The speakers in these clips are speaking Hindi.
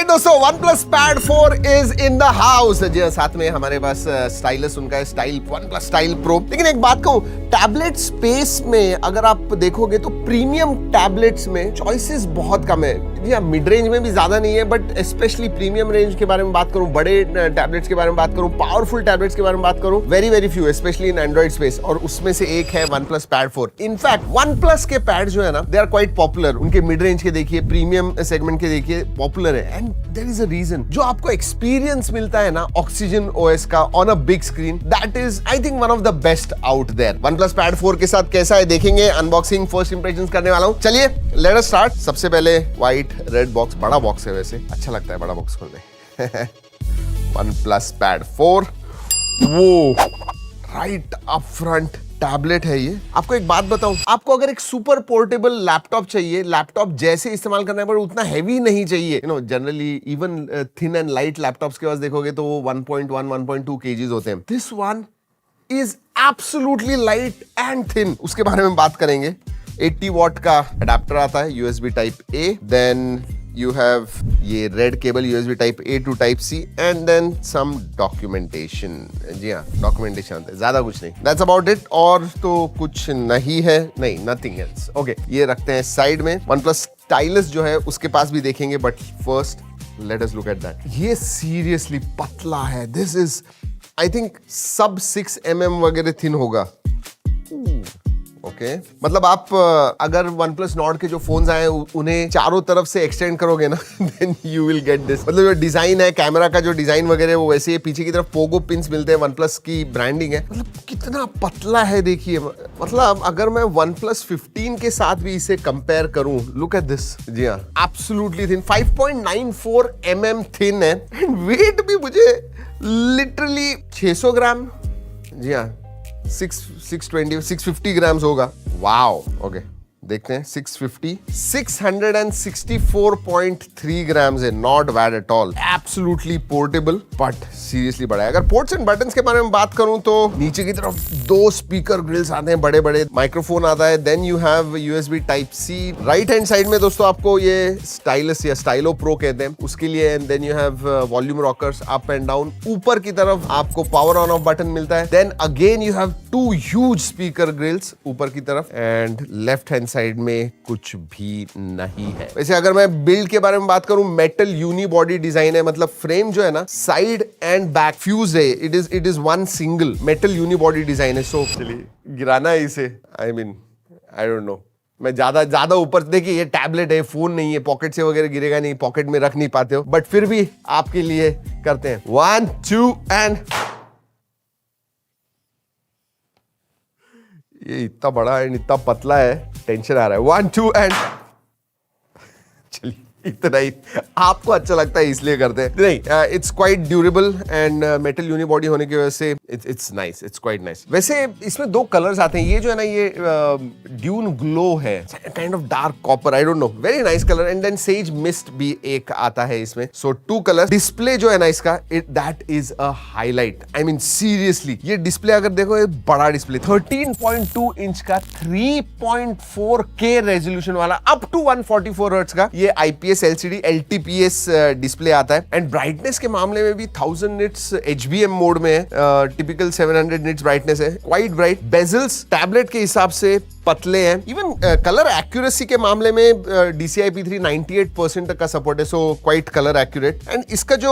ऑलराइट दोस्तों, OnePlus Pad 4 is in the house. जी साथ में हमारे पास स्टाइलस उनका है, स्टाइल OnePlus Style Pro। लेकिन एक बात कहूं, टैबलेट स्पेस में अगर आप देखोगे तो प्रीमियम टैबलेट्स में चॉइसेस बहुत कम है। जी हाँ, मिड रेंज में भी ज्यादा नहीं है, बट स्पेशली प्रीमियम रेंज के बारे में बात करूं, बड़े टैबलेट्स के बारे में बात करूं, पावरफुल टैबलेट्स के बारे में बात करूं, very very few, specially in Android space. और उसमें से एक है OnePlus Pad 4। इनफैक्ट OnePlus के पैड जो है ना, दे आर क्वाइट पॉपुलर। उनके मिड रेंज के देखिए, प्रीमियम सेगमेंट के देखिए, पॉपुलर है। And there is a reason. जो आपको एक्सपीरियंस मिलता है ना Oxygen OS का on a big screen, that is I think one of the best out there. OnePlus Pad 4 के साथ कैसा है देखेंगे, अनबॉक्सिंग, फर्स्ट इंप्रेशंस करने वाला हूं। चलिए लेट अस स्टार्ट। सबसे पहले व्हाइट रेड बॉक्स, बड़ा बॉक्स है, वैसे अच्छा लगता है बड़ा बॉक्स खोलने। OnePlus Pad 4, वो राइट अप फ्रंट टैबलेट है ये। आपको एक बात बताऊं, आपको अगर एक सुपर पोर्टेबल लैपटॉप चाहिए, लैपटॉप जैसे इस्तेमाल करना है पर उतना हैवी नहीं चाहिए, you know, generally even thin and light laptops के पास देखोगे तो वो 1.1 1.2 kgs होते हैं। This one is absolutely light and thin. उसके बारे में बात करेंगे। 80 वॉट का अडेप्टर आता है, USB type A, then you have ये red cable USB type A to type C, and then some documentation। जी हाँ, डॉक्यूमेंटेशन आता है, ज्यादा कुछ नहीं। That's about it। और तो कुछ नहीं है, नहीं, nothing else। Okay, ये रखते हैं साइड में। OnePlus Stylus जो है उसके पास भी देखेंगे, but first let us look at that। ये सीरियसली पतला है। This is I think sub 6 mm वगैरह थिन होगा। ओके, मतलब आप अगर OnePlus Nord के जो फोन्स आए उन्हें चारों तरफ से एक्सटेंड करोगे ना, then you will get this. मतलब जो डिजाइन है, कैमरा का जो डिजाइन वगैरह वो वैसे ही, पीछे की तरफ पोगो पिंस मिलते हैं, OnePlus की ब्रांडिंग है। मतलब कितना पतला है देखिए। मतलब अगर मैं OnePlus 15 के साथ भी इसे कंपेयर करूं, लुक एट दिस। जी हाँ, एब्सोल्युटली थिन, 5.94 mm थिन है। एंड वेट भी मुझे लिटरली 600 ग्राम, जी हाँ, 650 ग्राम्स होगा। वाओ, ओके, देखते हैं। 664.3 ग्राम्स है, not bad at all. Absolutely portable, but seriously बड़ा है। अगर पोर्ट्स एंड बटन्स के बारे में बात करूं तो नीचे की तरफ 2 स्पीकर ग्रिल्स आते हैं, बड़े बड़े माइक्रोफोन आता है, then you have USB type C। Right hand side में दोस्तों आपको ये स्टाइलस या स्टाइलो प्रो कहते हैं, उसके लिए। And then you have volume rockers up and down. ऊपर की तरफ आपको पावर ऑन ऑफ बटन मिलता है। Then again you have 2 huge speaker grills ऊपर की तरफ। एंड लेफ्ट हैंड साइड में कुछ भी नहीं है। वैसे अगर मैं बिल्ड के बारे में बात करूं, मेटल यूनी बॉडी डिजाइन है। मतलब फ्रेम जो है ना, साइड एंड बैक फ्यूज है। It is one single metal unibody design है। सो चलिए गिराना है इसे, आई डोंट नो। मैं ज्यादा ऊपर, देखिए ये टैबलेट है, फोन नहीं है, पॉकेट से वगैरह गिरेगा नहीं, पॉकेट में रख नहीं पाते हो, बट फिर भी आपके लिए करते हैं। 1 2 एंड ये इतना बड़ा है, इतना पतला है, टेंशन आ रहा है। 1 2 एंड चलिए, इतना ही आपको अच्छा लगता है इसलिए करते हैं। नहीं, it's quite durable and metal unibody होने की वजह से it's nice, it's quite nice. वैसे इसमें 2 कलर्स आते हैं। ये जो है ना, ये ड्यून ग्लो है, kind of dark copper, I don't know, very nice colour. And then sage mist भी एक आता है इसमें। सो 2 कलर। डिस्प्ले जो है ना इसका, that is a highlight. I mean seriously, ये डिस्प्ले अगर देखो, ये बड़ा डिस्प्ले, 13.2 इंच का, 3.4K रेजोल्यूशन वाला, अप टू 144 हर्ट्ज का ये IPS LCD LTPS डिस्प्ले आता है। एंड ब्राइटनेस के मामले में भी 1000 निट्स HBM मोड में है, टिपिकल 700 निट्स ब्राइटनेस है, क्वाइट ब्राइट। बेजल्स टैबलेट के हिसाब से पतले हैं। इवन कलर एक्यूरेसी के मामले में DCI P3 98% तक का सपोर्ट है, so quite colour accurate. And इसका जो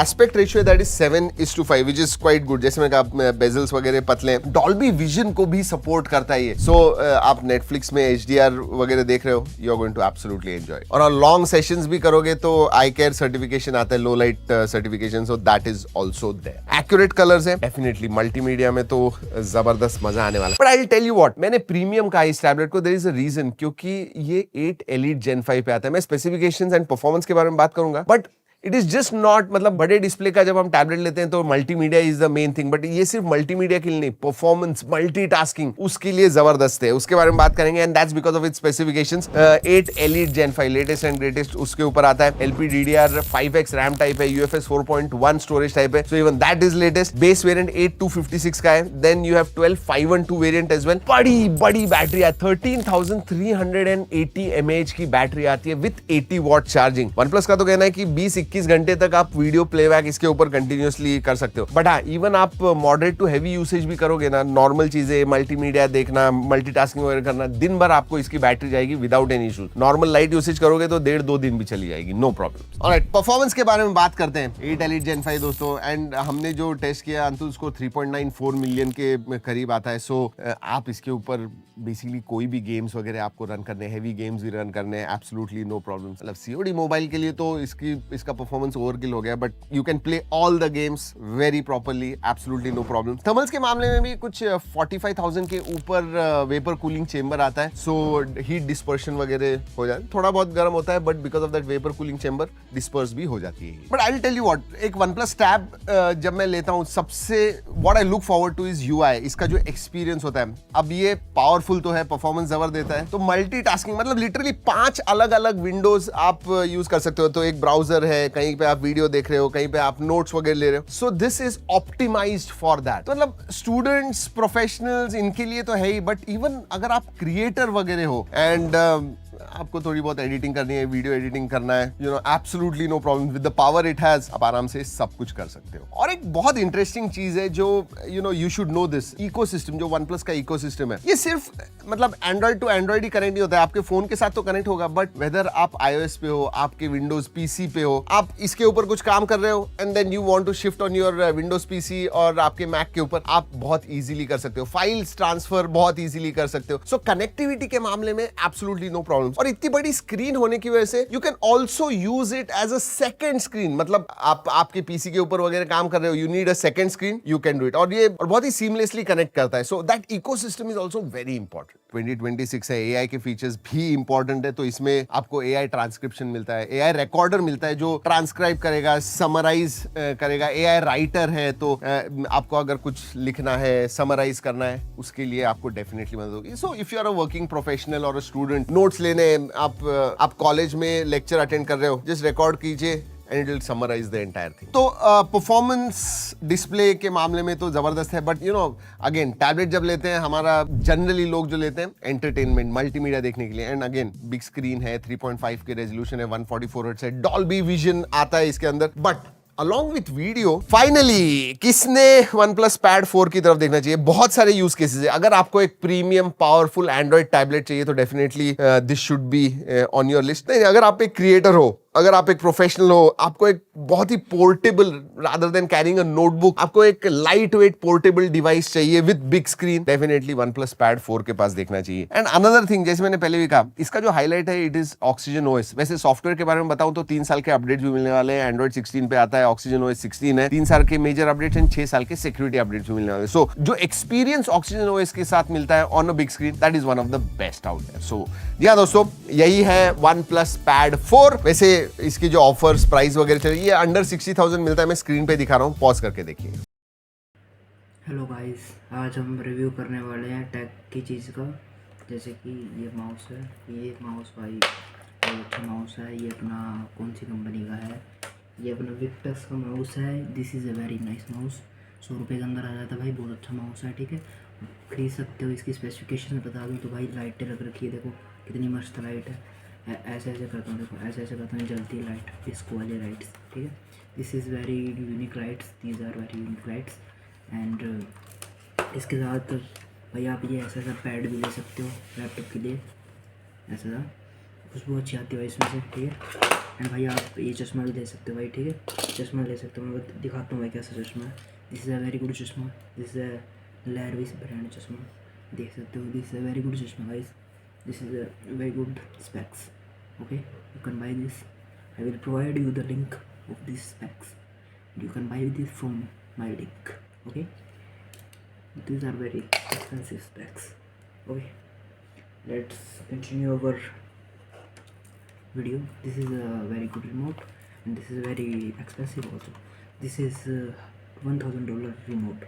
एस्पेक्ट रेशियो है, that is 7:5, which is quite good. जैसे मैं कहा, बेजल्स वगैरह पतले हैं। डॉल्बी विजन को भी सपोर्ट करता है ये। सो आप नेटफ्लिक्स में HDR वगैरह देख रहे हो, you are going to absolutely enjoy. और लॉन्ग सेशंस भी करोगे तो आई केयर सर्टिफिकेशन आता है, low light certification, so that is also there. Accurate colours है, डेफिनेटली मल्टीमीडिया में तो जबरदस्त मजा आने वाला। But I will tell you what, मैंने प्रीमियम का इस टैबलेट को, देयर इज अ रीजन, क्योंकि ये 8 Elite Gen 5 पे आता है। मैं स्पेसिफिकेशंस एंड परफॉर्मेंस के बारे में बात करूंगा, but it is just not, मतलब बड़े डिस्प्ले का जब हम टैबलेट लेते हैं तो multimedia is the main thing, but ये सिर्फ मल्टीमीडिया के लिए नहीं, परफॉर्मेंस, मल्टीटास्किंग, उसके लिए जबरदस्त है, उसके बारे में बात करेंगे। And that's because of its specifications. 8 Elite Gen 5 latest and greatest उसके ऊपर आता है। LPDDR5X रैम टाइप है, UFS 4.1 स्टोरेज टाइप है, so even that is latest. Base variant 8256 का है। Then you have 12512 variant as well. बड़ी बैटरी है, 13,380 mAh की बैटरी आती है विद 80 वॉट चार्जिंग। OnePlus का तो कहना है कि 20-21 घंटे तक आप वीडियो प्लेबैक इसके ऊपर कंटिन्यूअसली कर सकते हो। बट हाँ, इवन आप मॉडरेट टू हैवी यूसेज भी करोगे ना, नॉर्मल चीजें, मल्टीमीडिया देखना, मल्टीटास्किंग वगैरह करना, दिन भर आपको इसकी बैटरी जाएगी without any issue. Normal light usage करोगे तो 1.5-2 दिन भी चली जाएगी, नो प्रॉब्लम। ऑलराइट, परफॉर्मेंस के बारे में बात करते हैं। 8 Elite Gen 5 दोस्तों, एंड हमने जो टेस्ट किया अंतु उसको 3.94 मिलियन के करीब आता है। सो आप इसके ऊपर बेसिकली कोई भी गेम्स वगैरह आपको रन करने, हैवी गेम्स भी रन करने, एब्सोल्युटली नो प्रॉब्लम। मतलब COD मोबाइल के लिए तो इसका परफॉर्मेंस ओवरकिल हो गया, but you can play all the games very properly, absolutely no problem. Thermals के मामले में भी कुछ 45,000 के ऊपर वेपर कूलिंग चेंबर आता है, सो हीट डिस्पर्शन वगैरह हो जाता है, थोड़ा बहुत गर्म होता है, but because of that vapour cooling chamber disperse भी हो जाती है। But I will tell you what, एक OnePlus टैब जब मैं लेता हूं, सबसे what I look forward to is UI, इसका जो एक्सपीरियंस होता है। अब ये पावरफुल तो है, परफॉर्मेंस जबर देता है, तो मल्टीटास्किंग, मतलब लिटरली 5 अलग अलग विंडोज आप यूज कर सकते हो। तो एक ब्राउजर है, कहीं पे आप वीडियो देख रहे हो, कहीं पे आप नोट्स वगैरह ले रहे हो, so this is optimised for that. तो मतलब स्टूडेंट्स, प्रोफेशनल्स, इनके लिए तो है ही, बट इवन अगर आप क्रिएटर वगैरह हो एंड आपको थोड़ी बहुत एडिटिंग करनी है, वीडियो एडिटिंग करना है, you know, absolutely no problem. With the power it has, आप आराम से सब कुछ कर सकते हो। और एक बहुत इंटरेस्टिंग चीज है जो you should know this ecosystem, जो OnePlus का इकोसिस्टम है, ये सिर्फ मतलब एंड्रॉइड टू एंड्रॉइड ही कनेक्ट नहीं होता है, आपके फोन के साथ तो कनेक्ट होगा, बट वेदर आप iOS पे हो, आपके विंडोज PC पे हो, आप इसके ऊपर कुछ काम कर रहे हो and then you want to shift on your Windows PC और आपके मैक के ऊपर, आप बहुत इजीली कर सकते हो। फाइल्स ट्रांसफर बहुत इजीली कर सकते हो। सो कनेक्टिविटी के मामले में एब्सोल्युटली नो प्रॉब्लम। और इतनी बड़ी स्क्रीन होने की वजह से you can also use it as a second screen, मतलब आप आपके PC के ऊपर वगैरह काम कर रहे हो, you need a second screen, you can do it. और ये बहुत ही सीमलेसली कनेक्ट करता है, so that ecosystem is also very important. 2026 है, AI के फीचर्स भी इंपॉर्टेंट है, तो इसमें आपको AI ट्रांसक्रिप्शन मिलता है, AI रिकॉर्डर मिलता है जो ट्रांसक्राइब करेगा, समराइज करेगा। AI राइटर है, तो आपको अगर कुछ लिखना है, समराइज करना है, उसके लिए आपको डेफिनेटली मदद होगी। So if you are a working professional और अ स्टूडेंट, नोट्स लेने, आप कॉलेज में लेक्चर अटेंड कर रहे हो, जस्ट रिकॉर्ड कीजिए and it will summarize the entire thing. तो परफॉर्मेंस डिस्प्ले के मामले में तो जबरदस्त है, but you know again tablet जब लेते हैं, हमारा जनरली लोग जो लेते हैं एंटरटेनमेंट, मल्टीमीडिया देखने के लिए, एंड अगेन बिग स्क्रीन है, 3.5 के रेजोल्यूशन है, 144 हर्ट्ज है, डॉल्बी विजन आता है इसके अंदर। But along with video, finally किसने OnePlus Pad 4 की तरफ देखना चाहिए? बहुत सारे यूज केसेस है। अगर आपको एक प्रीमियम पावरफुल एंड्रॉइड टैबलेट चाहिए तो definitely this should be on your list. नहीं, अगर आप एक क्रिएटर हो, अगर आप एक प्रोफेशनल हो, आपको एक बहुत ही portable, rather than carrying a notebook, आपको एक लाइट वेट पोर्टेबल डिवाइस चाहिए with big screen, definitely OnePlus Pad 4 के पास देखना चाहिए। एंड अनदर थिंग, जैसे मैंने पहले भी कहा, इसका जो हाईलाइट है इट इज Oxygen OS। वैसे सॉफ्टवेयर के बारे में बताऊं तो 3 साल के अपडेट भी मिलने वाले हैं। एंड्रॉइड 16 पे आता है, Oxygen OS 16 है, 3 साल के मेजर अपडेट हैं, 6 साल के सिक्योरिटी अपडेट भी मिलने वाले। सो जो एक्सपीरियंस Oxygen OS के साथ मिलता है on a big screen, that is one of the best out there. So yeah दोस्तों, यही है OnePlus Pad 4। वैसे इसकी जो ऑफर्स, प्राइस वगैरह चल रही है, अंडर 60,000 मिलता है। मैं स्क्रीन पे दिखा रहा हूँ, पॉज करके देखिए। हेलो गाइस, आज हम रिव्यू करने वाले हैं टेक की चीज़ का। जैसे कि ये माउस है, ये माउस भाई बहुत अच्छा माउस है। ये अपना कौन सी कंपनी का है? ये अपना विक्टस का माउस है। This is a very nice mouse. 100 रुपये के अंदर आ जाता है भाई, बहुत अच्छा माउस है, ठीक है, खरीद सकते हो। इसकी स्पेसिफिकेशन बता दूँ तो भाई लाइटें लग रखी है, देखो कितनी मस्त लाइट है। ऐसे ऐसे करता हूँ, देखो ऐसे ऐसे करता हूँ, जलती है लाइट, डिस्को वाली लाइट्स, ठीक है। This is very unique lights, these are very unique lights. And इसके साथ भाई आप ये ऐसा ऐसा पैड भी ले सकते हो लैपटॉप के लिए, ऐसा खुशबू अच्छी आती है भाई इसमें से, ठीक है। एंड भाई आप ये चश्मा भी ले सकते हो भाई, ठीक है, चश्मा ले सकते हो। मैं दिखाता हूँ भाई कैसा चश्मा है। This is a very good चश्मा, दिस इज़ अ लैरविस ब्रांड चश्मा, देख सकते हो। This is a very good चश्मा guys, this is a very good specs, okay, you can buy this. I will provide you the link of these specs. You can buy this from my link, okay. These are very expensive specs, okay. Let's continue our video. This is a very good remote, and this is very expensive also. This is $1,000 remote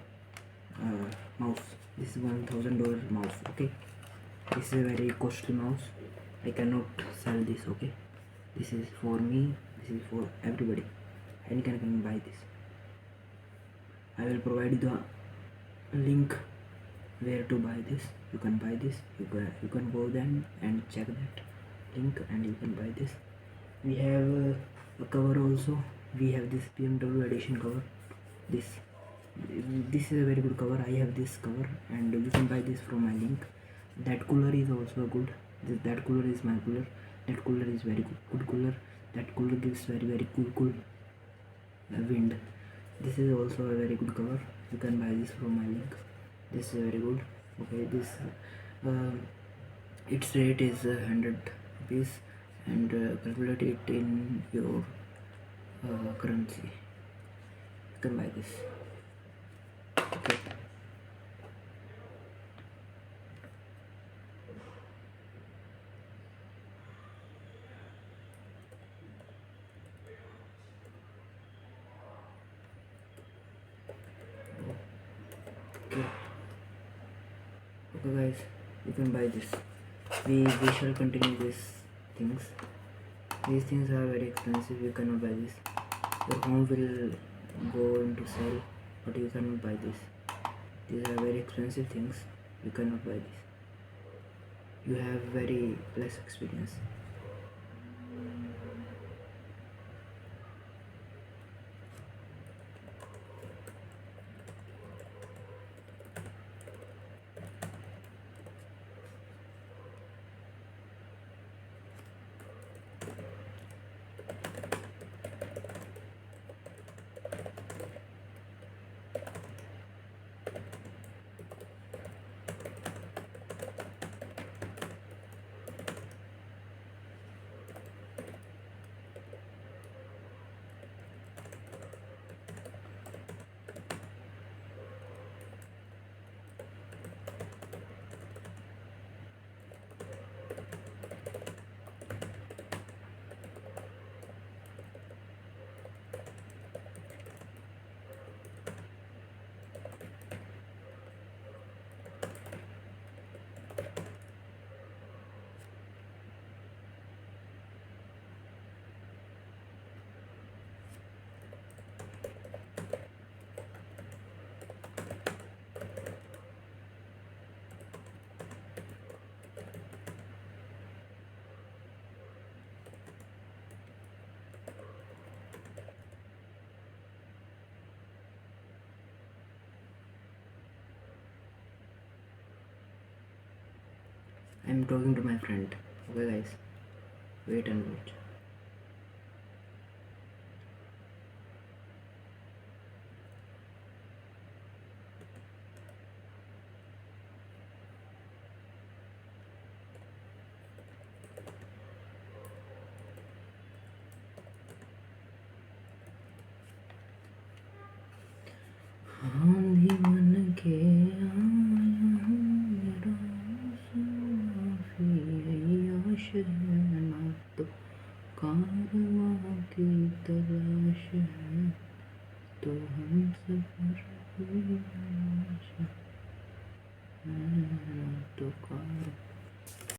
mouse. This is $1,000 mouse. Okay, this is a very costly mouse. I cannot sell this. Okay, this is for me, this is for everybody. Anyone can buy this. I will provide the link where to buy this. You can buy this. You can go then and check that link and you can buy this. We have a cover also. We have this BMW edition cover. This is a very good cover. I have this cover and you can buy this from my link. That cooler is also good. That cooler is my cooler. That cooler is very good cooler. That cooler gives very cool wind. This is also a very good cover. You can buy this from my link. This is very good. Okay, this its rate is 100 rupees and calculate it in your currency. You can buy this. Okay. Okay guys, you can buy this. We shall continue these things. These things are very expensive. You cannot buy this. Your home will go into sale, but you cannot buy this. These are very expensive things. You cannot buy this. You have very less experience. I'm talking to my friend. Okay guys, wait and watch. आंधी बन के आया हूँ, मेरा मुसाफिर ना तो कारवां की तलाश है, तो हम सफर की तलाश है, ना तो कार